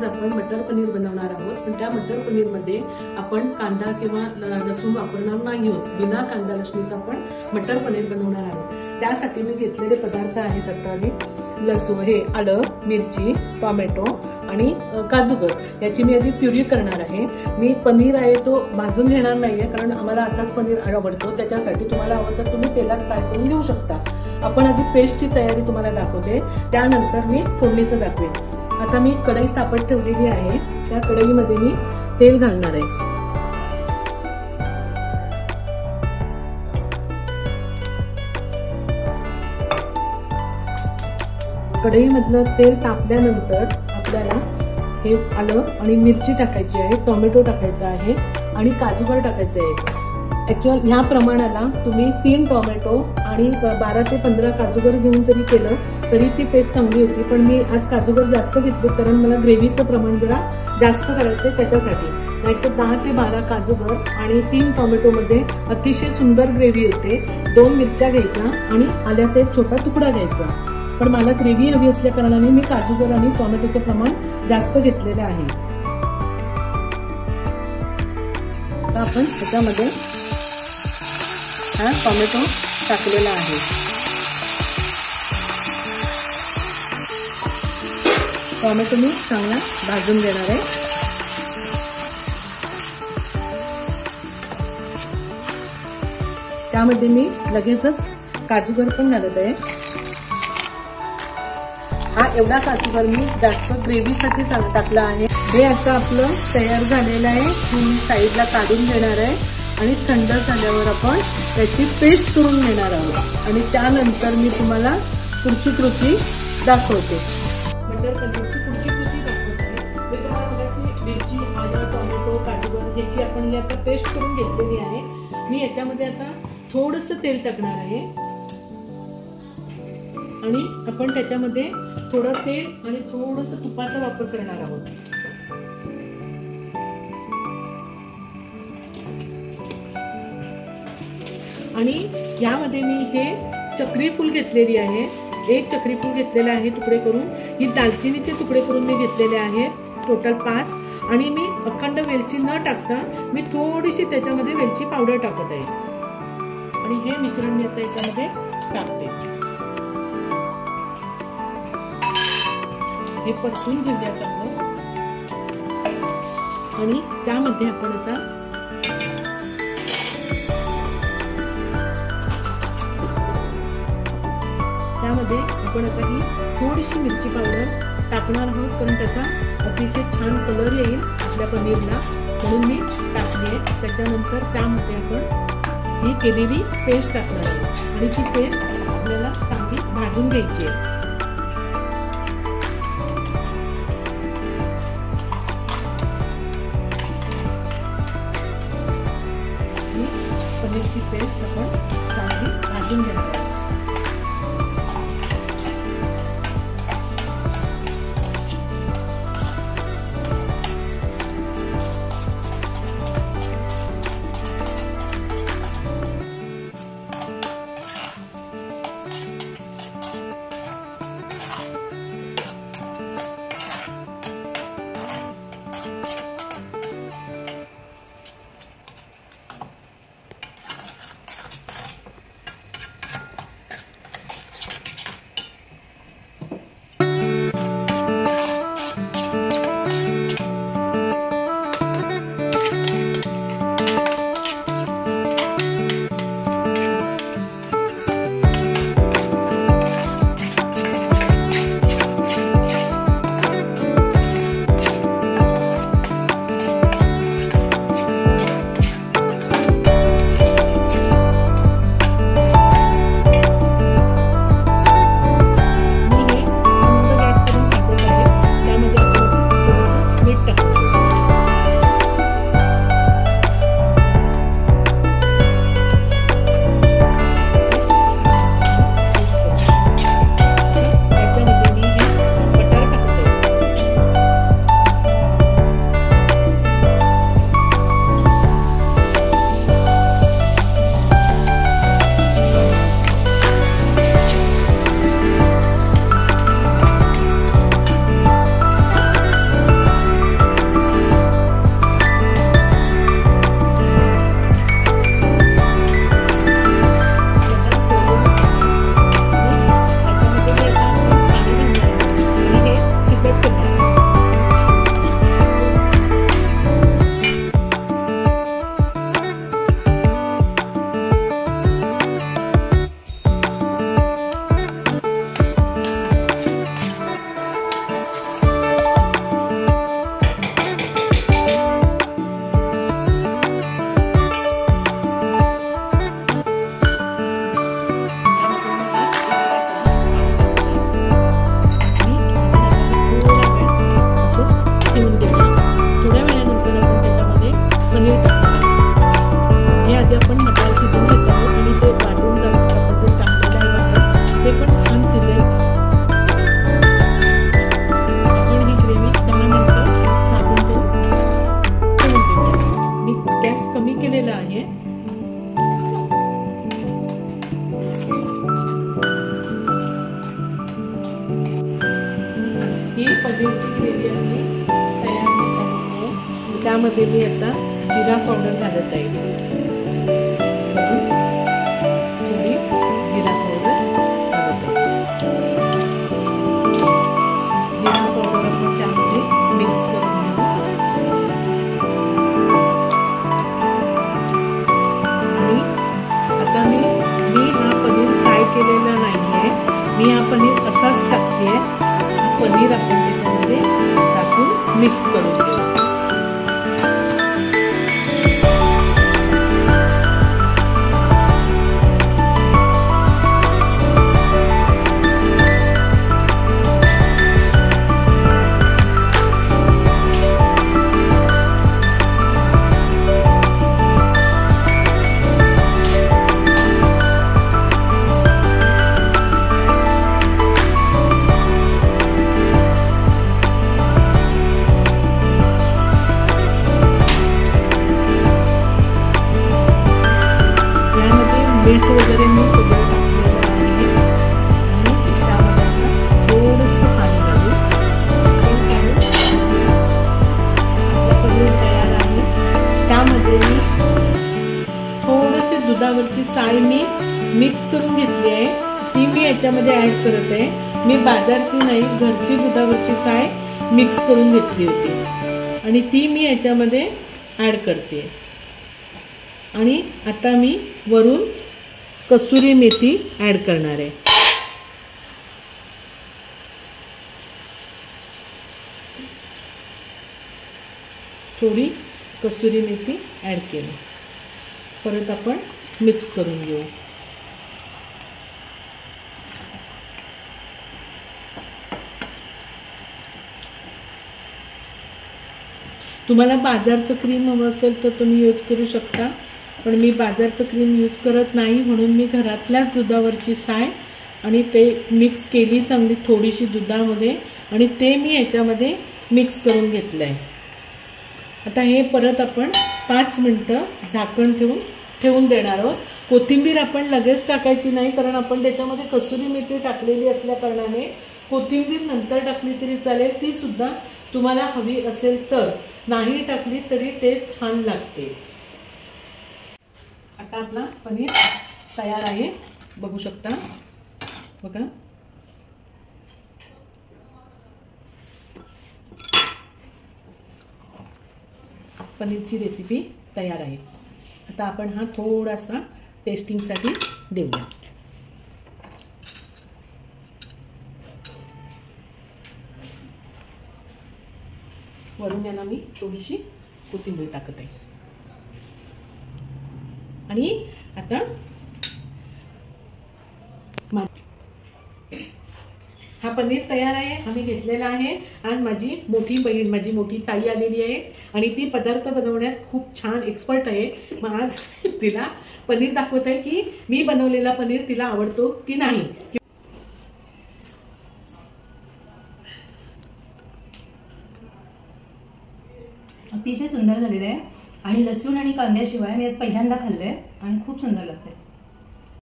आज आपण मटर पनीर बनवणार आहोत। पण त्या मटर पनीर मध्ये आपण कांदा किंवा लसूण वापरणार नाही आहोत। बिना कांदा लसणीचा आपण मटर पनीर बनवणार आहोत। त्यासाठी मी घेतलेले पदार्थ आहेत आता मी लसूण, हे आलं, मिरची, टोमॅटो आणि काजूगर याची मी आधी प्युरी करणार आहे। मी पनीर आहे तो भाजून घेणार नाहीये, कारण आम्हाला असाच पनीर आवडतो। त्याच्यासाठी तुम्हाला आवडतं तर तुम्ही तेलात फ्राय करून घेऊ शकता। आपण आधी पेस्टची तयारी तुम्हाला दाखवते, त्यानंतर मी फोडणीचं दाखवेन। आता मी कढई तापत ठेवलेली आहे, त्या कढईमध्ये मी तेल घालणार आहे। कढईमधलं तेल तापल्यानंतर आपल्याला हे आलं आणि मिरची टाकायची आहे, टोमॅटो टाकायचा आहे आणि काजूगर टाकायचे आहे। ऍक्च्युअल ह्या प्रमाणाला तुम्ही 3 टोमॅटो आणि 12 ते 15 काजूगर घेऊन जरी केलं तरी ती पेस्ट चांगली होती। पण मी आज काजूगर जास्त घेतले, कारण मला ग्रेव्हीचं प्रमाण जरा जास्त करायचंय त्याच्यासाठी। नाहीतर 10 ते 12 काजूगर आणि 3 टोमॅटो मध्ये अतिशय सुंदर ग्रेव्ही होते। 2 मिरच्या घ्यायच्या आणि आल्याचा एक छोटा तुकडा घ्यायचा। पण मला ग्रेव्ही हवी असल्या कारणाने मी काजूगर आणि टोमॅटोचं प्रमाण जास्त घेतलेलं आहे। आता आपण त्याच्यामध्ये हा टोमॅटो टाकलेला आहे। टोमॅटो मी चांगला भाजून घेणार आहे। त्यामध्ये मी लगेचच काजूगर पण घालत आहे। हा एवढा काजूगर मी जास्त ग्रेव्हीसाठी टाकला आहे। हे आता आपलं तयार झालेलं आहे, मी साईडला काढून घेणार आहे आणि थंड झाल्यावर आपण त्याची पेस्ट करून घेणार आहोत आणि त्यानंतर मी तुम्हाला पुढची कृती दाखवते। मटर पनीरची पुढची कृती दाखवते। मी तुम्हाला मगाशी मिरची, आलं, टोमॅटो, काजूगर ह्याची आपण ही आता पेस्ट करून घेतलेली आहे। मी याच्यामध्ये आता थोडंसं तेल टाकणार आहे आणि आपण त्याच्यामध्ये थोडं तेल आणि थोडंसं तुपाचा वापर करणार आहोत। आणि यामध्ये मी हे चक्री फूल घेतलेली आहे, 1 चक्री फूल घेतलेला आहे तुकडे करून। ही दालचिनीचे तुकडे करून मी घेतलेले आहेत, टोटल 5। आणि मी अखंड वेलची न टाकता मी थोडीशी त्याच्यामध्ये वेलची पावडर टाकत आहे आणि हे मिश्रण मी आता याच्यामध्ये टाकते। हे परतून घेऊया चांगलं आणि त्यामध्ये आपण आता ही थोडीशी मिरची पावडर टाकणार आहोत, कारण त्याचा अतिशय छान कलर येईल आपल्या पनीरला, म्हणून मी टाकली आहे। त्याच्यानंतर त्यामध्ये आपण ही केलेली पेस्ट टाकणार आहोत आणि ती पेस्ट आपल्याला चांगली भाजून घ्यायची आहे। पनीरची पेस्ट आपण चांगली भाजून घेणार आहोत। पनीरची ग्रेव्ही आपली तयार झालेली आहे. त्यामध्ये मी आता जिरा पावडर घालत आहे. थोडी जिरा पावडर घालत आहे. जिरा पावडर आपण त्यामध्ये मिक्स करून घेऊ. आणि आता मी हा पनीर फ्राय केलेला नाही आहे. मी हा पनीर असाच टाकते. पनीर आपण त्याच्यामध्ये टाकून मिक्स करून घेऊ. मीठ वगैरे मी सगळं टाकलेलं आहे. आणि त्यामध्ये आता थोडंसं पाणी घालू. आपलं पनीर तयार आहे. त्यामध्ये मी थोडीशी दुधावरची साय मी मिक्स करून घेतली आहे. ती मी याच्यामध्ये ॲड करत आहे. मी बाजारची नाही, घरची दुधावरची साय मिक्स करून घेतली होती आणि ती मी याच्यामध्ये ॲड करते. आणि आता मी वरून कसुरी मेथी ॲड करणार आहे. थोडी कसुरी मेथी ॲड केली. परत आपण मिक्स करून घेऊ. तुम्हाला बाजारचं क्रीम हवं असेल तर तुम्ही यूज करू शकता, पण मी बाजारचं क्रीम यूज करत नाही, म्हणून मी घरातल्याच दुधावरची साय आणि ते मिक्स केली चांगली थोडीशी दुधामध्ये आणि ते मी याच्यामध्ये मिक्स करून घेतलं आहे. आता हे परत आपण 5 मिनटं झाकण ठेवून देणार आहोत. कोथिंबीर आपण लगेच टाकायची नाही, कारण आपण त्याच्यामध्ये कसुरी मेथी टाकलेली असल्या कारणाने कोथिंबीर नंतर टाकली तरी चालेल. ती सुद्धा तुम्हाला हवी असेल तर, नाही टाकली तरी टेस्ट छान लागते. आता आपला पनीर तयार आहे, बघू शकता. बघा, पनीरची रेसिपी तयार आहे. आता आपण हा थोडासा टेस्टिंगसाठी देऊया. वरून याला मी थोडीशी कोथिंबीर टाकत आहे. आणि आता हा पनीर तयार आहे, आम्ही घेतलेला आहे. आज माझी मोठी बहीण, माझी मोठी ताई आलेली आहे आणि ती पदार्थ बनवण्यात खूप छान एक्सपर्ट आहे. मग आज तिला पनीर दाखवत आहे की मी बनवलेला पनीर तिला आवडतो की नाही. अतिशय सुंदर झालेलं आहे आणि लसूण आणि कांद्याशिवाय मी आज पहिल्यांदा खाल्लंय आणि खूप सुंदर लागतंय.